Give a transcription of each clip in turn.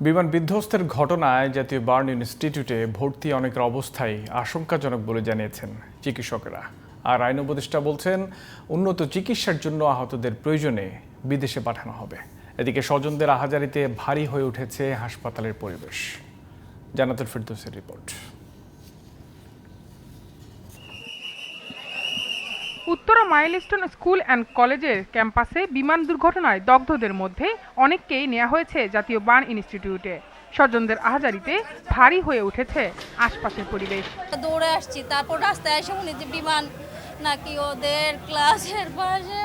বিমান বিধ্বস্তের ঘটনায় জাতীয় বার্ন ইনস্টিটিউটে ভর্তি অনেকের অবস্থাই আশঙ্কাজনক বলে জানিয়েছেন চিকিৎসকেরা। আর আইন উপদেষ্টা বলছেন, উন্নত চিকিৎসার জন্য আহতদের প্রয়োজনে বিদেশে পাঠানো হবে। এদিকে স্বজনদের আহাজারিতে ভারী হয়ে উঠেছে হাসপাতালের পরিবেশ। জান্নাতুল ফেরদৌসের রিপোর্ট। উত্তরা মাইলস্টোন স্কুল অ্যান্ড কলেজের ক্যাম্পাসে বিমান দুর্ঘটনায় দগ্ধদের মধ্যে অনেককেই নেওয়া হয়েছে জাতীয় বার্ন ইনস্টিটিউটে। স্বজনদের আহাজারিতে ভারী হয়ে উঠেছে আশপাশের পরিবেশ। দৌড়ে আসছি, তারপর রাস্তায় এসে শুনি যে বিমান নাকি ওদের ক্লাসের পাশে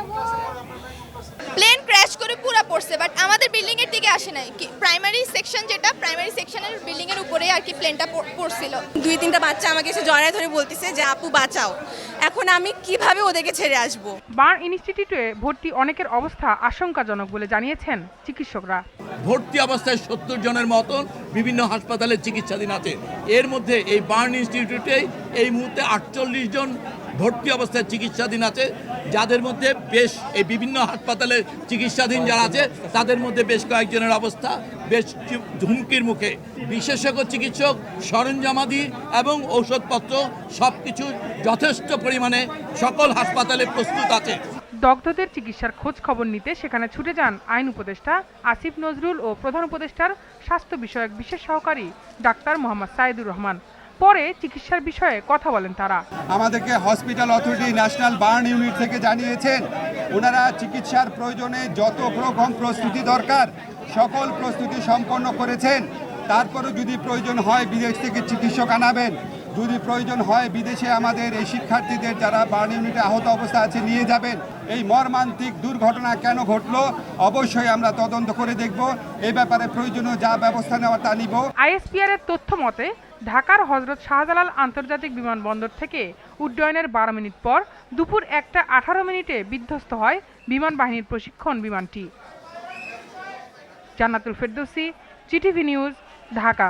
প্লেন ক্র্যাশ করে পুরো পড়ছে, বাট আমাদের বিল্ডিং এর দিকে আসে নাই। কি প্রাইমারি সেকশন, যেটা প্রাইমারি সেকশনের বিল্ডিং এর উপরে আর কি প্লেনটা পড়ছিল। 2-3টা বাচ্চা আমাকে এসে জড়ায় ধরে বলতেছে যে আপু বাঁচাও। এখন আমি কিভাবে ওদেরকে ছেড়ে আসব? বার্ন ইনস্টিটিউটে ভর্তি অনেকের অবস্থা আশঙ্কাজনক বলে জানিয়েছেন চিকিৎসকরা। ভর্তি অবস্থায় 70 জনের মতন বিভিন্ন হাসপাতালে চিকিৎসাধীন আছে। এর মধ্যে এই বার্ন ইনস্টিটিউটে এই মুহূর্তে 48 জন ভর্তি অবস্থায় চিকিৎসাধীন আছে, যাদের মধ্যে বেশ এই বিভিন্ন হাসপাতালে চিকিৎসাধীন যারা আছে তাদের মধ্যে বেশ কয়েকজনের অবস্থা বেশ হুমকির মুখে। বিশেষজ্ঞ চিকিৎসক, সরঞ্জামাদি এবং ঔষধপত্র সবকিছু যথেষ্ট পরিমাণে সকল হাসপাতালে প্রস্তুত আছে। দগ্ধদের চিকিৎসার খোঁজ খবর নিতে সেখানে ছুটে যান আইন উপদেষ্টা আসিফ নজরুল ও প্রধান উপদেষ্টার স্বাস্থ্য বিষয়ক বিশেষ সহকারী ডাক্তার মোহাম্মদ সাইদুর রহমান। পরে চিকিৎসার বিষয়ে কথা বলেন তারা। আমাদেরকে hospital authority national burn unit থেকে জানিয়েছেন, ওনারা চিকিৎসার প্রয়োজনে যত রকম প্রস্তুতি দরকার সকল প্রস্তুতি সম্পন্ন করেছেন। তারপরে যদি প্রয়োজন হয় বিদেশ থেকে চিকিৎসক আনাবেন, যদি প্রয়োজন হয় বিদেশে আমাদের এই শিক্ষার্থীদের যারা বার্ন ইউনিটে আহত অবস্থা আছে নিয়ে যাবেন। এই মর্মান্তিক দুর্ঘটনা কেন ঘটলো অবশ্যই আমরা তদন্ত করে দেখব। এই ব্যাপারে প্রয়োজনীয় যা ব্যবস্থা নেওয়া তা নিব। আইএসপিআর এর তথ্য মতে ঢাকার হযরত শাহজালাল আন্তর্জাতিক বিমানবন্দর থেকে উড্ডয়নের 12 মিনিট পর দুপুর 1:18 বিধ্বস্ত হয় বিমান বাহিনীর প্রশিক্ষণ বিমানটি। জান্নাতুল ফেরদৌসি, জিটিভি নিউজ, ঢাকা।